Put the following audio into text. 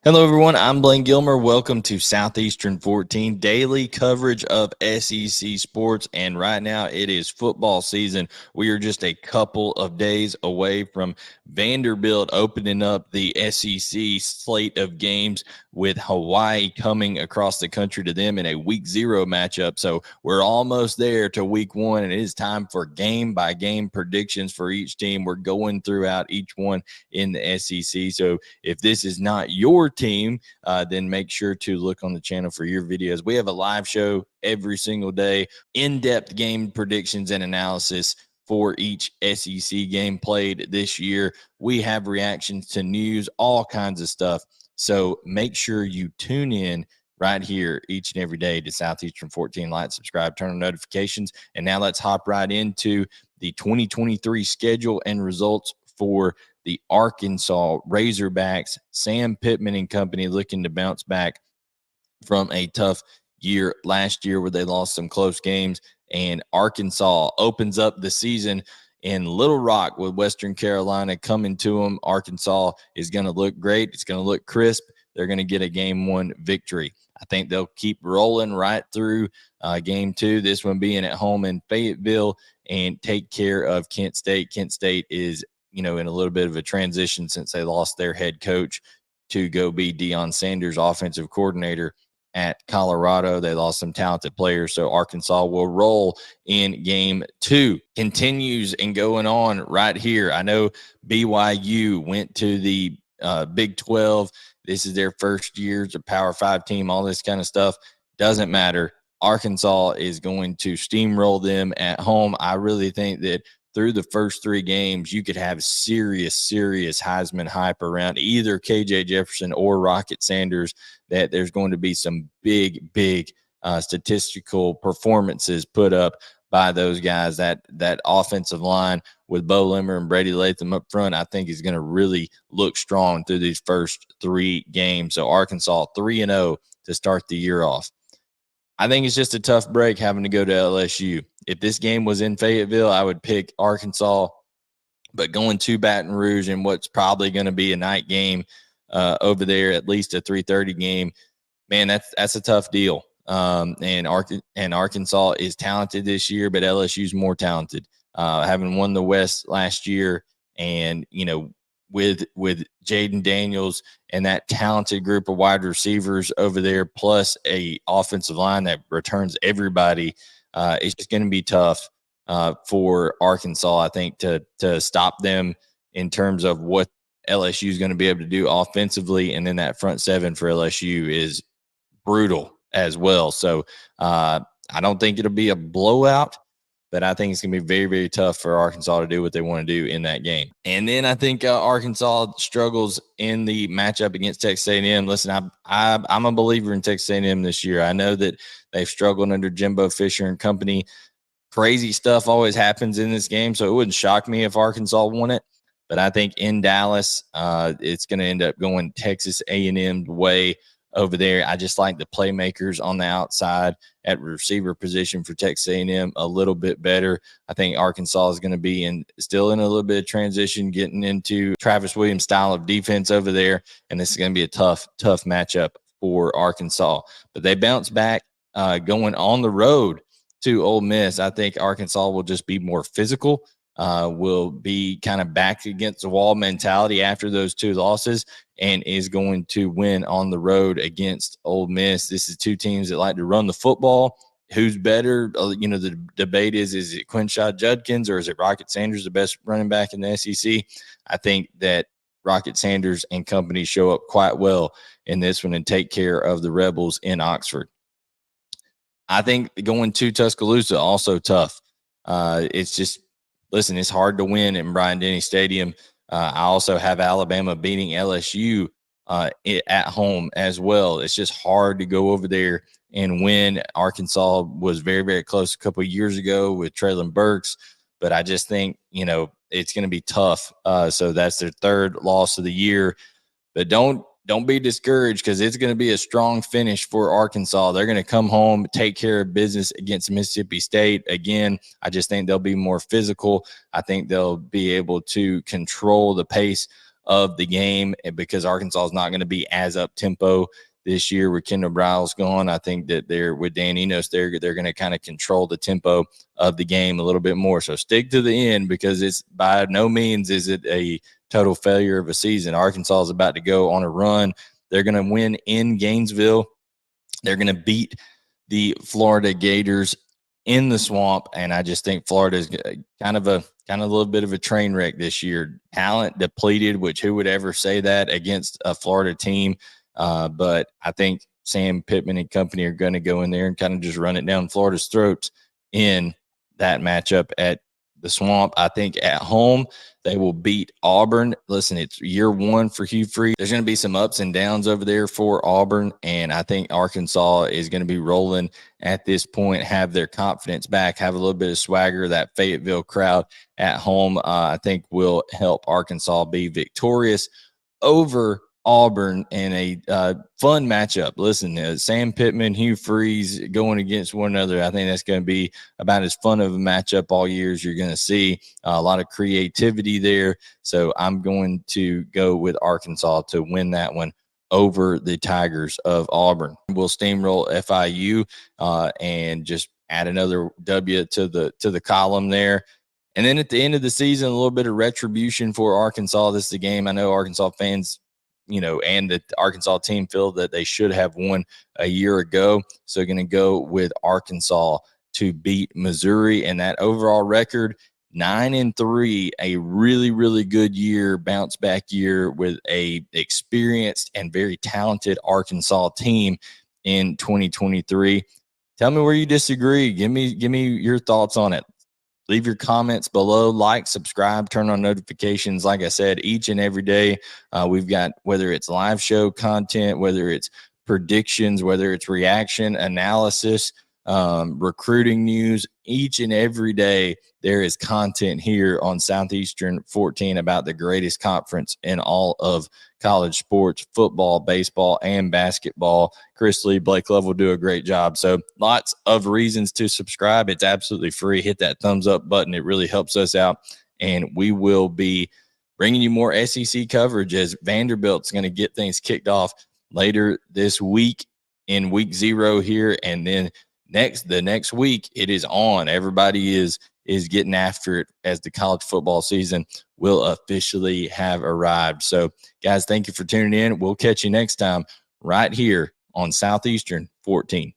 Hello, everyone. I'm Blayne Gilmer. Welcome to Southeastern 14, daily coverage of SEC sports. And right now, it is football season. We are just a couple of days away from Vanderbilt opening up the SEC slate of games, with Hawaii coming across the country to them in a week 0 matchup. So we're almost there to week 1, and it is time for game-by-game predictions for each team. We're going throughout each one in the SEC. So if this is not your team, then make sure to look on the channel for your videos. We have a live show every single day, in-depth game predictions and analysis for each SEC game played this year. We have reactions to news, all kinds of stuff. So make sure you tune in right here each and every day to Southeastern 14. Like, subscribe, turn on notifications. And now let's hop right into the 2023 schedule and results for the Arkansas Razorbacks. Sam Pittman and company looking to bounce back from a tough year last year where they lost some close games. And Arkansas opens up the season in Little Rock with Western Carolina coming to them. Arkansas is going to look great. It's going to look crisp. They're going to get a game 1 victory. I think they'll keep rolling right through game 2, this one being at home in Fayetteville, and take care of Kent State. Kent State is, in a little bit of a transition since they lost their head coach to go be Deion Sanders, offensive coordinator at Colorado. They lost some talented players, so Arkansas will roll in game 2. Continues and going on right here. I know BYU went to the Big 12. This is their first year. It's a Power 5 team, all this kind of stuff. Doesn't matter. Arkansas is going to steamroll them at home. I really think that through the first 3 games, you could have serious Heisman hype around either KJ Jefferson or Rocket Sanders, that there's going to be some big statistical performances put up by those guys. That offensive line with Bo Limmer and Brady Latham up front, I think is going to really look strong through these first 3 games. So Arkansas 3-0 to start the year off. I think it's just a tough break having to go to LSU. If this game was in Fayetteville, I would pick Arkansas, but going to Baton Rouge and what's probably going to be a night game over there, at least a 3:30 game, man, that's a tough deal. And Arkansas is talented this year, but LSU's more talented. Having won the West last year, and with Jaden Daniels and that talented group of wide receivers over there, plus a offensive line that returns everybody, it's just going to be tough for Arkansas, I think, to stop them in terms of what LSU is going to be able to do offensively. And then that front 7 for LSU is brutal as well. So I don't think it'll be a blowout, but I think it's going to be very tough for Arkansas to do what they want to do in that game. And then I think Arkansas struggles in the matchup against Texas A&M. Listen, I'm a believer in Texas A&M this year. I know that they've struggled under Jimbo Fisher and company. Crazy stuff always happens in this game, so it wouldn't shock me if Arkansas won it. But I think in Dallas, it's going to end up going Texas A&M's way over there. I just like the playmakers on the outside at receiver position for Texas A&M a little bit better. I think Arkansas is going to be still in a little bit of transition, getting into Travis Williams' style of defense over there, and this is going to be a tough matchup for Arkansas. But they bounce back going on the road to Ole Miss. I think Arkansas will just be more physical. Will be kind of back against the wall mentality after those 2 losses, and is going to win on the road against Ole Miss. This is 2 teams that like to run the football. Who's better? The debate is it Quinshad Judkins or is it Rocket Sanders, the best running back in the SEC? I think that Rocket Sanders and company show up quite well in this one and take care of the Rebels in Oxford. I think going to Tuscaloosa also tough. It's just, listen, it's hard to win in Bryant-Denny Stadium. I also have Alabama beating LSU at home as well. It's just hard to go over there and win. Arkansas was very close a couple of years ago with Treylon Burks, but I just think, it's going to be tough. So that's their 3rd loss of the year. But don't don't be discouraged because it's going to be a strong finish for Arkansas. They're going to come home, take care of business against Mississippi State. Again, I just think they'll be more physical. I think they'll be able to control the pace of the game because Arkansas is not going to be as up-tempo this year with Kendall Briles gone. I think that they're with Dan Enos, they're going to kind of control the tempo of the game a little bit more. So stick to the end because it's by no means is it a total failure of a season. Arkansas is about to go on a run. They're going to win in Gainesville. They're going to beat the Florida Gators in the Swamp, and I just think Florida is kind of a little bit of a train wreck this year. Talent depleted, which who would ever say that against a Florida team? But I think Sam Pittman and company are going to go in there and kind of just run it down Florida's throats in that matchup at the Swamp. I think at home they will beat Auburn. Listen, it's year one for Hugh Freeze. There's going to be some ups and downs over there for Auburn, and I think Arkansas is going to be rolling at this point, have their confidence back, have a little bit of swagger. That Fayetteville crowd at home, I think, will help Arkansas be victorious over Auburn in a fun matchup. Listen, Sam Pittman, Hugh Freeze going against one another. I think that's going to be about as fun of a matchup all year as you're going to see. A lot of creativity there. So I'm going to go with Arkansas to win that one over the Tigers of Auburn. We'll steamroll FIU and just add another W to the column there. And then at the end of the season, a little bit of retribution for Arkansas. This is a game I know Arkansas fans, and the Arkansas team feel that they should have won a year ago. So going to go with Arkansas to beat Missouri, and that overall record 9-3, a really, really good year, bounce back year with a experienced and very talented Arkansas team in 2023. Tell me where you disagree. Give me your thoughts on it. Leave your comments below, like, subscribe, turn on notifications. Like I said, each and every day, we've got, whether it's live show content, whether it's predictions, whether it's reaction, analysis, recruiting news, each and every day, there is content here on Southeastern 14 about the greatest conference in all of college sports, football, baseball, and basketball. Chris Lee, Blake Love will do a great job. So lots of reasons to subscribe. It's absolutely free. Hit that thumbs up button. It really helps us out. And we will be bringing you more SEC coverage as Vanderbilt's going to get things kicked off later this week in week 0 here. And then the next week it is on. Everybody is getting after it as the college football season will officially have arrived. So guys, thank you for tuning in. We'll catch you next time right here on Southeastern 14.